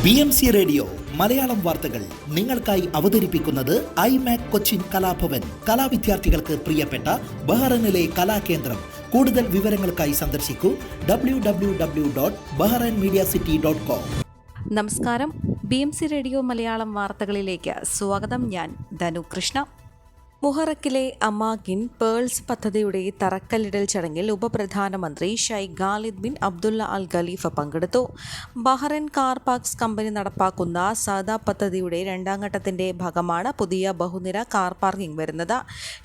BMC radio Malayalam വാർത്തകൾ നിങ്ങൾക്കായി അവതരിപ്പിക്കുന്നത് ഐമാക് കൊച്ചിൻ കലാഭവൻ. കലാവിദ്യാർത്ഥികൾക്ക് പ്രിയപ്പെട്ട ബഹ്റൈനിലെ കലാകേന്ദ്രം. കൂടുതൽ വിവരങ്ങൾക്കായി സന്ദർശിക്കൂ www.bahrainmediacity.com. നമസ്കാരം. BMC റേഡിയോ മലയാളം വാർത്തകളിലേക്ക് സ്വാഗതം. ഞാൻ ധനു കൃഷ്ണ. മുഹറക്കിലെ അമാഗിൻ പേൾസ് പദ്ധതിയുടെ തറക്കല്ലിടൽ ചടങ്ങിൽ ഉപപ്രധാനമന്ത്രി ഷെയ്ഖ് ഖാലിദ് ബിൻ അബ്ദുള്ള അൽ ഖലീഫ പങ്കെടുത്തു. ബഹ്റൈൻ കാർ പാർക്സ് കമ്പനി നടപ്പാക്കുന്ന സാദ പദ്ധതിയുടെ രണ്ടാം ഘട്ടത്തിന്റെ ഭാഗമാണ് പുതിയ ബഹുനില കാർ പാർക്കിംഗ് വരുന്നത്.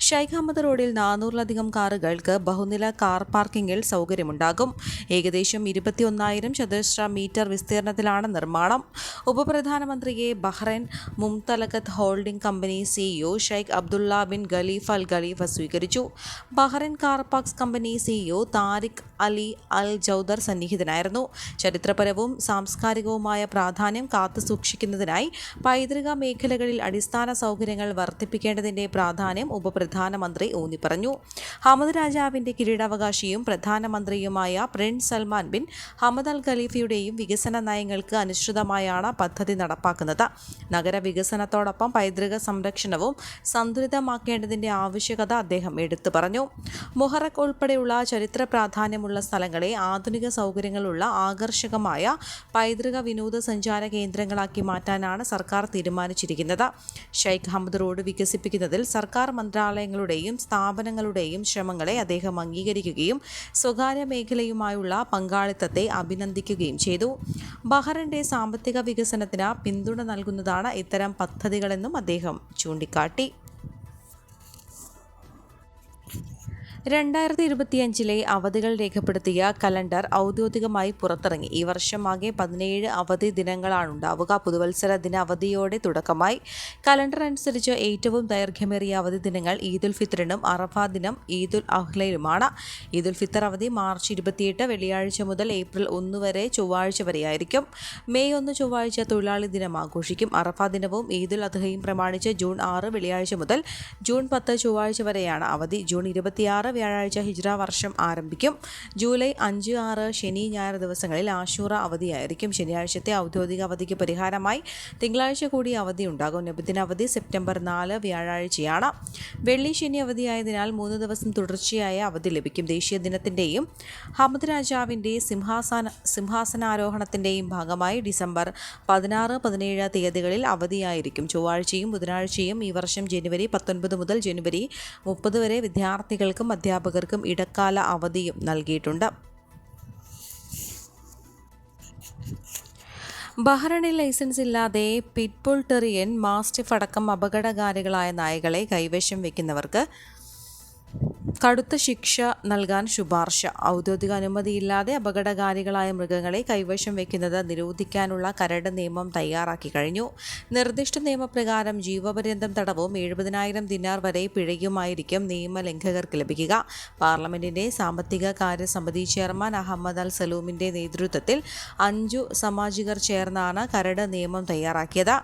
ഷെയ്ഖ് അഹമ്മദ് റോഡിൽ 400-ലധികം കാറുകൾക്ക് ബഹുനില കാർ പാർക്കിംഗിൽ സൗകര്യമുണ്ടാകും. ഏകദേശം 21,000 ചതുരശ്ര മീറ്റർ വിസ്തീർണത്തിലാണ് നിർമ്മാണം. ഉപപ്രധാനമന്ത്രിയെ Bahrain Mumtalakat holding company CEO Sheikh Abdullah bin Khalifa Al Khalifa സ്വീകരിച്ചു. Bahrain car parks company CEO Tariq Ali Al Jowder സന്നിഹിതനായിരുന്നു. ചരിത്രപരവും സാംസ്കാരികവുമായ പ്രാധാന്യം കാത്തുസൂക്ഷിക്കുന്നതിനായി പൈതൃക മേഖലകളിൽ അടിസ്ഥാന സൗകര്യങ്ങൾ വർദ്ധിപ്പിക്കേണ്ടതിന്റെ പ്രാധാന്യം ഉപപ്രധാനമന്ത്രി ഊന്നിപ്പറഞ്ഞു. ഹമദ് രാജാവിന്റെ കിരീടാവകാശിയും പ്രധാനമന്ത്രിയുമായ Prince Salman bin Hamad Al ഖലീഫയുടെയും വികസന നയങ്ങൾക്ക് അനുസൃതമായാണ് പദ്ധതി നടപ്പാക്കുന്നത്. നഗരവികസനത്തോടൊപ്പം പൈതൃക സംരക്ഷണവും സന്തുലിതമാക്കേണ്ടതിന്റെ ആവശ്യകത അദ്ദേഹം എടുത്തു പറഞ്ഞു. മുഹറക്ക് ഉൾപ്പെടെയുള്ള ചരിത്ര പ്രാധാന്യമുള്ള സ്ഥലങ്ങളെ ആധുനിക സൗകര്യങ്ങളുള്ള ആകർഷകമായ പൈതൃക വിനോദസഞ്ചാര കേന്ദ്രങ്ങളാക്കി മാറ്റാനാണ് സർക്കാർ തീരുമാനിച്ചിരിക്കുന്നത്. ഷെയ്ഖ് അഹമ്മദ് റോഡ് വികസിപ്പിക്കുന്നതിൽ സർക്കാർ മന്ത്രാലയങ്ങളുടെയും സ്ഥാപനങ്ങളുടെയും ശ്രമങ്ങളെ അദ്ദേഹം അംഗീകരിക്കുകയും സ്വകാര്യ മേഖലയുമായുള്ള പങ്കാളിത്തത്തെ അഭിനന്ദിക്കുകയും ചെയ്തു. ബഹ്റൈന്റെ സാമ്പത്തിക വികസനത്തിന് പിന്തുണ നൽകുന്നതാണ് ഇത്തരം പദ്ധതികളെന്നും അദ്ദേഹം ചൂണ്ടിക്കാട്ടി. 2025 അവധികൾ രേഖപ്പെടുത്തിയ കലണ്ടർ ഔദ്യോഗികമായി പുറത്തിറങ്ങി. ഈ വർഷം ആകെ 17 അവധി ദിനങ്ങളാണുണ്ടാവുക. പുതുവത്സര ദിന അവധിയോടെ തുടക്കമായി. കലണ്ടർ അനുസരിച്ച് ഏറ്റവും ദൈർഘ്യമേറിയ അവധി ദിനങ്ങൾ ഈദുൽ ഫിത്തറിനും അറഫ ദിനം ഈദുൽ അദ്ഹയിലുമാണ്. ഈദുൽ ഫിത്തർ അവധി മാർച്ച് 28 വെള്ളിയാഴ്ച മുതൽ ഏപ്രിൽ 1 വരെ ചൊവ്വാഴ്ച വരെയായിരിക്കും. മെയ് 1 ചൊവ്വാഴ്ച തൊഴിലാളി ദിനം ആഘോഷിക്കും. അറഫ ദിനവും ഈദുൽ അദ്ഹയും പ്രമാണിച്ച് ജൂൺ 6 വെള്ളിയാഴ്ച മുതൽ ജൂൺ 10 ചൊവ്വാഴ്ച വരെയാണ് അവധി. ജൂൺ 26 വ്യാഴാഴ്ച ഹിജ്റ വർഷം ആരംഭിക്കും. ജൂലൈ 5, 6 ശനി ഞായർ ദിവസങ്ങളിൽ ആശൂറ അവധിയായിരിക്കും. ശനിയാഴ്ചത്തെ ഔദ്യോഗിക അവധിക്ക് പരിഹാരമായി തിങ്കളാഴ്ച കൂടി അവധി ഉണ്ടാകും. നബിദിന അവധി സെപ്റ്റംബർ 4 വ്യാഴാഴ്ചയാണ്. വെള്ളി ശനി അവധിയായതിനാൽ 3 ദിവസം തുടർച്ചയായ അവധി ലഭിക്കും. ദേശീയ ദിനത്തിന്റെയും ഹമദ് രാജാവിന്റെ സിംഹാസനാരോഹണത്തിന്റെയും ഭാഗമായി ഡിസംബർ 16, 17 തീയതികളിൽ അവധിയായിരിക്കും. ചൊവ്വാഴ്ചയും ബുധനാഴ്ചയും ഈ വർഷം ജനുവരി 19 മുതൽ ജനുവരി 30 വരെ വിദ്യാർത്ഥികൾക്കും അധ്യാപകർക്കും ഇടക്കാല അവധിയും നൽകിയിട്ടുണ്ട്. ബഹ്റൈനിൽ ലൈസൻസ് ഇല്ലാതെ പിറ്റ്ബുൾ ടെറിയൻ, മാസ്റ്റിഫ് അടക്കം അപകടകാരികളായ നായകളെ കൈവശം വയ്ക്കുന്നവർക്ക് കടുത്ത ശിക്ഷ നൽകാൻ ശുപാർശ. ഔദ്യോഗിക അനുമതിയില്ലാതെ അപകടകാരികളായ മൃഗങ്ങളെ കൈവശം വയ്ക്കുന്നത് നിരോധിക്കാനുള്ള കരട് നിയമം തയ്യാറാക്കി കഴിഞ്ഞു. നിർദ്ദിഷ്ട നിയമപ്രകാരം ജീവപര്യന്തം തടവും 70,000 ദിനാർ വരെ പിഴയുമായിരിക്കും നിയമലംഘകർക്ക് ലഭിക്കുക. പാർലമെന്റിന്റെ സാമ്പത്തിക കാര്യ സമിതി ചെയർമാൻ അഹമ്മദ് അൽ സലൂമിന്റെ നേതൃത്വത്തിൽ 5 സാമാജികർ ചേർന്നാണ് കരട് നിയമം തയ്യാറാക്കിയത്.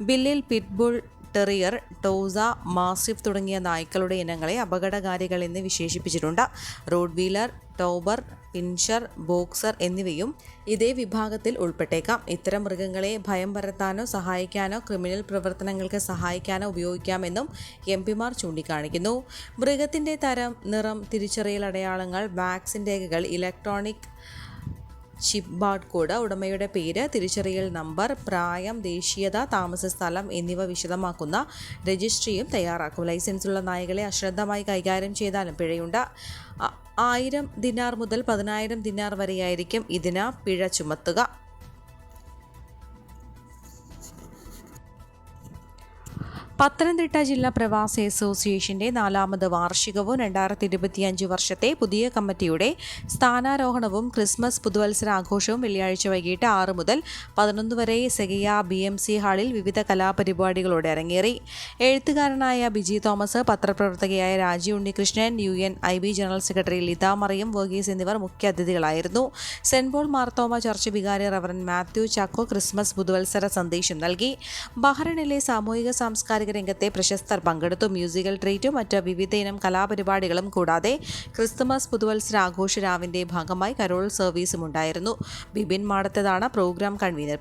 ബില്ലിൽ പിറ്റ്ബുൾ ടെറിയർ, ടോസ, മാസ്റ്റിഫ് തുടങ്ങിയ നായ്ക്കളുടെ ഇനങ്ങളെ അപകടകാരികൾ എന്ന് വിശേഷിപ്പിച്ചിട്ടുണ്ട്. റോഡ് വീലർ, ടോബർ, പിൻഷർ, ബോക്സർ എന്നിവയും ഇതേ വിഭാഗത്തിൽ ഉൾപ്പെട്ടേക്കാം. ഇത്തരം മൃഗങ്ങളെ ഭയം പരത്താനോ സഹായിക്കാനോ ക്രിമിനൽ പ്രവർത്തനങ്ങൾക്ക് സഹായിക്കാനോ ഉപയോഗിക്കാമെന്നും MPമാർ ചൂണ്ടിക്കാണിക്കുന്നു. മൃഗത്തിന്റെ തരം, നിറം, തിരിച്ചറിയൽ അടയാളങ്ങൾ, വാക്സിൻ രേഖകൾ, ഇലക്ട്രോണിക് ചിപ്പ് ബാർഡ് കോഡ്, ഉടമയുടെ പേര്, തിരിച്ചറിയൽ നമ്പർ, പ്രായം, ദേശീയത, താമസ സ്ഥലം എന്നിവ വിശദമാക്കുന്ന രജിസ്ട്രിയും തയ്യാറാക്കും. ലൈസൻസുള്ള നായകളെ അശ്രദ്ധമായി കൈകാര്യം ചെയ്താലും പിഴയുണ്ട്. 1000 ദിനാർ മുതൽ 10,000 ദിനാർ വരെയായിരിക്കും ഇതിന് പിഴ ചുമത്തുക. പത്തനംതിട്ട ജില്ലാ പ്രവാസി അസോസിയേഷന്റെ 4ാമത് വാർഷികവും 2025 വർഷത്തെ പുതിയ കമ്മിറ്റിയുടെ സ്ഥാനാരോഹണവും ക്രിസ്മസ് പുതുവത്സര ആഘോഷവും വെള്ളിയാഴ്ച വൈകിട്ട് 6 മുതൽ 11 വരെ സെഗയ BMC ഹാളിൽ വിവിധ കലാപരിപാടികളോടെ അരങ്ങേറി. എഴുത്തുകാരനായ ബിജി തോമസ്, പത്രപ്രവർത്തകയായ രാജി Unnikrishnan, UNIB general secretary Litha Mariyam Varghese എന്നിവർ മുഖ്യാതിഥികളായിരുന്നു. സെന്റ് പോൾ മാർത്തോമ ചർച്ച് വികാരി റവറൻ മാത്യു ചാക്കോ ക്രിസ്മസ് പുതുവത്സര സന്ദേശം നൽകി. ബഹ്റൈനിലെ സാമൂഹിക സാംസ്കാരിക രംഗത്തെ പ്രശസ്തർ പങ്കെടുത്തു. മ്യൂസിക്കൽ ട്രീറ്റും മറ്റ് വിവിധ ഇനം കലാപരിപാടികളും കൂടാതെ ക്രിസ്തുമസ് പുതുവത്സര ആഘോഷ രാവിന്റെ ഭാഗമായി കരോൾ സർവീസും ഉണ്ടായിരുന്നു. ബിബിൻ മാടത്തതാണ് പ്രോഗ്രാം കൺവീനർ.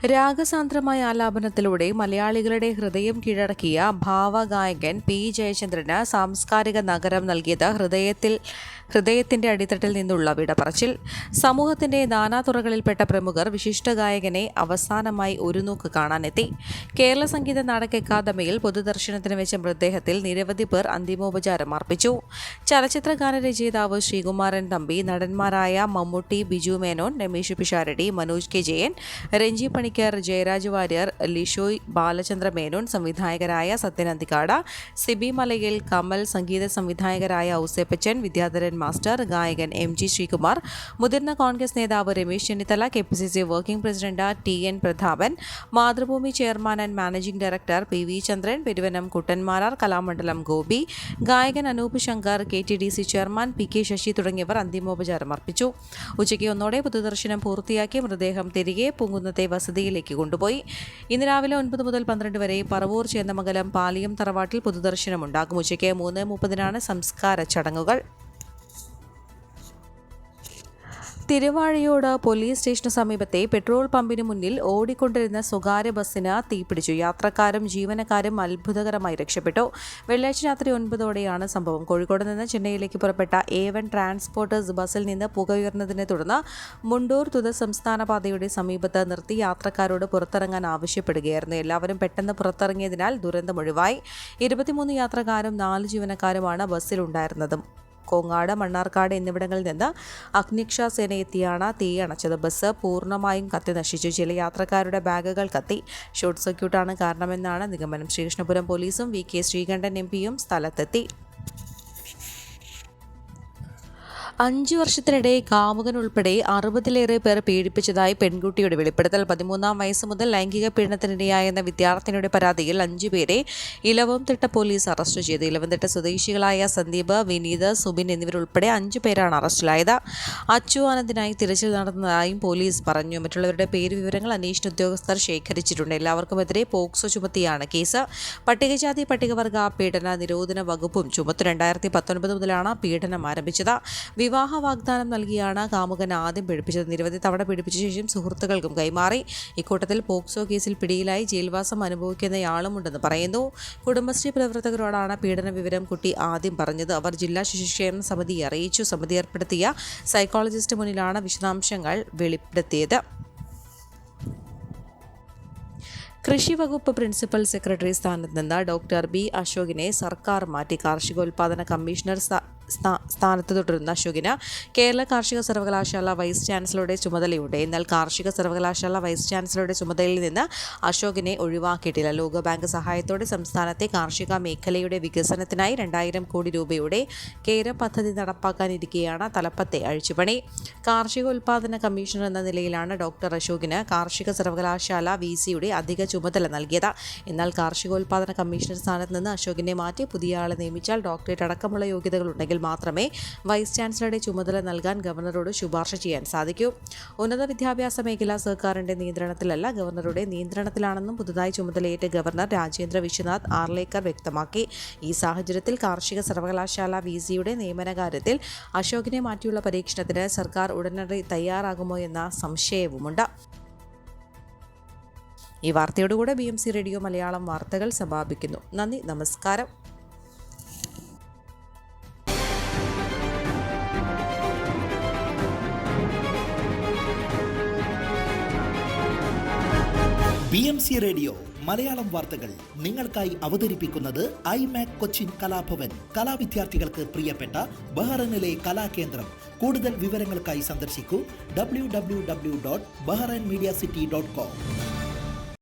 രാഗസാന്ദ്രമായ ആലാപനത്തിലൂടെ മലയാളികളുടെ ഹൃദയം കീഴടക്കിയ ഭാവഗായകൻ പി ജയചന്ദ്രന് സാംസ്കാരിക നഗരം നൽകിയത് ഹൃദയത്തിന്റെ അടിത്തട്ടിൽ നിന്നുള്ള വിടപറച്ചിൽ. സമൂഹത്തിന്റെ നാനാതുറകളിൽപ്പെട്ട പ്രമുഖർ വിശിഷ്ട ഗായകനെ അവസാനമായി ഒരു നോക്ക് കാണാനെത്തി. കേരള സംഗീത നാടക അക്കാദമിയിൽ പൊതുദർശനത്തിന് വെച്ച മൃതദേഹത്തിൽ നിരവധി പേർ അന്തിമോപചാരം അർപ്പിച്ചു. ചലച്ചിത്ര ഗാനരചയിതാവ് ശ്രീകുമാരൻ തമ്പി, നടന്മാരായ മമ്മൂട്ടി, ബിജു മേനോൻ, രമേശ് പിഷാരടി, മനോജ് കെ ജയൻ, രഞ്ജി പണിക്കർ, ജയരാജ് വാര്യർ, ലിഷോയ് ബാലചന്ദ്ര മേനോൻ, സംവിധായകരായ സത്യൻ അന്തിക്കാട്, സിബി മലയിൽ, കമൽ, സംഗീത സംവിധായകരായ ഔസേപ്പച്ചൻ, വിദ്യാധരൻ മാസ്റ്റർ, ഗായകൻ MG ശ്രീകുമാർ, മുതിർന്ന കോൺഗ്രസ് നേതാവ് Ramesh Chennithala, KPCC working president TN Prathapan, Mathrubhumi chairman and managing director PV Chandran, Peruvanam Kuttanmarar, Kalamandalam Gopi, ഗായകൻ Anoop Shankar, KTDC chairman PK Sasi തുടങ്ങിയവർ അന്തിമോപചാരം അർപ്പിച്ചു. ഉച്ചയ്ക്ക് 1 പൊതുദർശനം പൂർത്തിയാക്കി മൃതദേഹം തിരികെ പൂങ്കുന്നത്തെ വസതിയിലേക്ക് കൊണ്ടുപോയി. ഇന്ന് രാവിലെ 9 മുതൽ 12 വരെ പറവൂർ ചേന്ദമംഗലം പാലിയം തറവാട്ടിൽ പൊതുദർശനമുണ്ടാകും. ഉച്ചയ്ക്ക് 3:30 സംസ്കാര ചടങ്ങുകൾ. തിരുവാഴിയോട് പോലീസ് സ്റ്റേഷന് സമീപത്തെ പെട്രോൾ പമ്പിന് മുന്നിൽ ഓടിക്കൊണ്ടിരുന്ന സ്വകാര്യ ബസ്സിന് തീപിടിച്ചു. യാത്രക്കാരും ജീവനക്കാരും അത്ഭുതകരമായി രക്ഷപ്പെട്ടു. വെള്ളിയാഴ്ച രാത്രി 9ഓടെയാണ് സംഭവം. കോഴിക്കോട് നിന്ന് ചെന്നൈയിലേക്ക് പുറപ്പെട്ട A1 ട്രാൻസ്പോർട്ടേഴ്സ് ബസ്സിൽ നിന്ന് പുക ഉയർന്നതിനെ തുടർന്ന് മുണ്ടൂർ തുത സംസ്ഥാന പാതയുടെ സമീപത്ത് നിർത്തി യാത്രക്കാരോട് പുറത്തിറങ്ങാൻ ആവശ്യപ്പെടുകയായിരുന്നു. എല്ലാവരും പെട്ടെന്ന് പുറത്തിറങ്ങിയതിനാൽ ദുരന്തമൊഴിവായി. 23 യാത്രക്കാരും 4 ജീവനക്കാരുമാണ് ബസ്സിലുണ്ടായിരുന്നത്. കോങ്ങാട്, മണ്ണാർക്കാട് എന്നിവിടങ്ങളിൽ നിന്ന് അഗ്നിരക്ഷാസേന എത്തിയാണ് തീ അണച്ചത്. ബസ് പൂർണ്ണമായും കത്തി നശിച്ചു. ചില യാത്രക്കാരുടെ ബാഗുകൾ കത്തി. ഷോർട്ട് സർക്യൂട്ടാണ് കാരണമെന്നാണ് നിഗമനം. ശ്രീകൃഷ്ണപുരം പോലീസും VK ശ്രീകണ്ഠൻ MP സ്ഥലത്തെത്തി. 5 വർഷത്തിനിടെ കാമുകൻ ഉൾപ്പെടെ 60-ലേറെ പേർ പീഡിപ്പിച്ചതായി പെൺകുട്ടിയുടെ വെളിപ്പെടുത്തൽ. 13-ാം വയസ്സ് മുതൽ ലൈംഗിക പീഡനത്തിനിരയായെന്ന വിദ്യാർത്ഥിനിയുടെ പരാതിയിൽ 5 പേരെ ഇലവംതിട്ട പോലീസ് അറസ്റ്റ് ചെയ്തു. ഇലവംതിട്ട സ്വദേശികളായ സന്ദീപ്, വിനീത്, സുബിൻ എന്നിവരുൾപ്പെടെ 5 പേരാണ് അറസ്റ്റിലായത്. അച്ചു ആനന്ദിനായി തിരച്ചിൽ നടന്നതായും പോലീസ് പറഞ്ഞു. മറ്റുള്ളവരുടെ പേര് വിവരങ്ങൾ അന്വേഷണ ഉദ്യോഗസ്ഥർ ശേഖരിച്ചിട്ടുണ്ട്. എല്ലാവർക്കുമെതിരെ പോക്സോ ചുമത്തിയാണ് കേസ്. പട്ടികജാതി പട്ടികവർഗ പീഡന നിരോധന വകുപ്പും ചുമത്തു. 2019 മുതലാണ് പീഡനം ആരംഭിച്ചത്. വിവാഹ വാഗ്ദാനം നൽകിയാണ് കാമുകൻ ആദ്യം പീഡിപ്പിച്ചത്. നിരവധി തവണ പീഡിപ്പിച്ച ശേഷം സുഹൃത്തുക്കൾക്കും കൈമാറി. ഇക്കൂട്ടത്തിൽ പോക്സോ കേസിൽ പിടിയിലായി ജയിൽവാസം അനുഭവിക്കുന്നയാളുമുണ്ടെന്ന് പറയുന്നു. കുടുംബശ്രീ പ്രവർത്തകരോടാണ് പീഡന വിവരം കുട്ടി ആദ്യം പറഞ്ഞത്. അവർ ജില്ലാ ശിശുക്ഷേമ സമിതിയെ അറിയിച്ചു. സമിതി ഏർപ്പെടുത്തിയ സൈക്കോളജിസ്റ്റ് മുന്നിലാണ് വിശദാംശങ്ങൾ വെളിപ്പെടുത്തിയത്. കൃഷി വകുപ്പ് പ്രിൻസിപ്പൽ സെക്രട്ടറി സ്ഥാനത്ത് നിന്ന് ഡോക്ടർ B അശോകിനെ സർക്കാർ മാറ്റി. കാർഷികോൽപാദന കമ്മീഷണർ സ്ഥാനത്ത് തുടരുന്ന അശോകിന് കേരള കാർഷിക സർവകലാശാല വൈസ് ചാൻസലറുടെ ചുമതലയുണ്ട്. എന്നാൽ കാർഷിക സർവകലാശാല വൈസ് ചാൻസലറുടെ ചുമതലയിൽ നിന്ന് അശോകിനെ ഒഴിവാക്കിയിട്ടില്ല. ലോകബാങ്ക് സഹായത്തോടെ സംസ്ഥാനത്തെ കാർഷിക മേഖലയുടെ വികസനത്തിനായി 2000 കോടി രൂപയുടെ കേര പദ്ധതി നടപ്പാക്കാനിരിക്കെയാണ് തലപ്പത്തെ അഴിച്ചുപണി. കാർഷികോൽപാദന കമ്മീഷണർ എന്ന നിലയിലാണ് ഡോക്ടർ അശോകിന് കാർഷിക സർവകലാശാല VCയുടെ അധിക ചുമതല നൽകിയത്. എന്നാൽ കാർഷികോൽപാദന കമ്മീഷണർ സ്ഥാനത്ത് നിന്ന് അശോകിനെ മാറ്റി പുതിയ ആളെ നിയമിച്ചാൽ ഡോക്ടറേറ്റ് അടക്കമുള്ള യോഗ്യതകളുണ്ടെങ്കിൽ മാത്രമേ വൈസ് ചാൻസലറുടെ ചുമതല നൽകാൻ ഗവർണറോട് ശുപാർശ ചെയ്യാൻ സാധിക്കൂ. ഉന്നത വിദ്യാഭ്യാസ മേഖല സർക്കാരിന്റെ നിയന്ത്രണത്തിലല്ല, ഗവർണറുടെ നിയന്ത്രണത്തിലാണെന്നും പുതുതായി ചുമതലയേറ്റ ഗവർണർ രാജേന്ദ്ര വിശ്വനാഥ് ആർലേക്കർ വ്യക്തമാക്കി. ഈ സാഹചര്യത്തിൽ കാർഷിക സർവകലാശാല VCയുടെ നിയമന കാര്യത്തിൽ അശോകിനെ മാറ്റിയുള്ള പരീക്ഷണത്തിന് സർക്കാർ ഉടനടി തയ്യാറാകുമോ എന്ന സംശയവുമുണ്ട്. ഈ വാർത്തയോടുകൂടെ BMC റേഡിയോ മലയാളം വാർത്തകൾ സമാപിക്കുന്നു. നന്ദി, നമസ്കാരം. BMC റേഡിയോ മലയാളം വാർത്തകൾ നിങ്ങൾക്കായി അവതരിപ്പിക്കുന്നത് iMac കൊച്ചിൻ കലാഭവൻ. കലാവിദ്യാർത്ഥികൾക്ക് പ്രിയപ്പെട്ട ബഹ്റൈനിലെ കലാകേന്ദ്രം. കൂടുതൽ വിവരങ്ങൾക്കായി സന്ദർശിക്കൂ www.bahrainmediacity.com.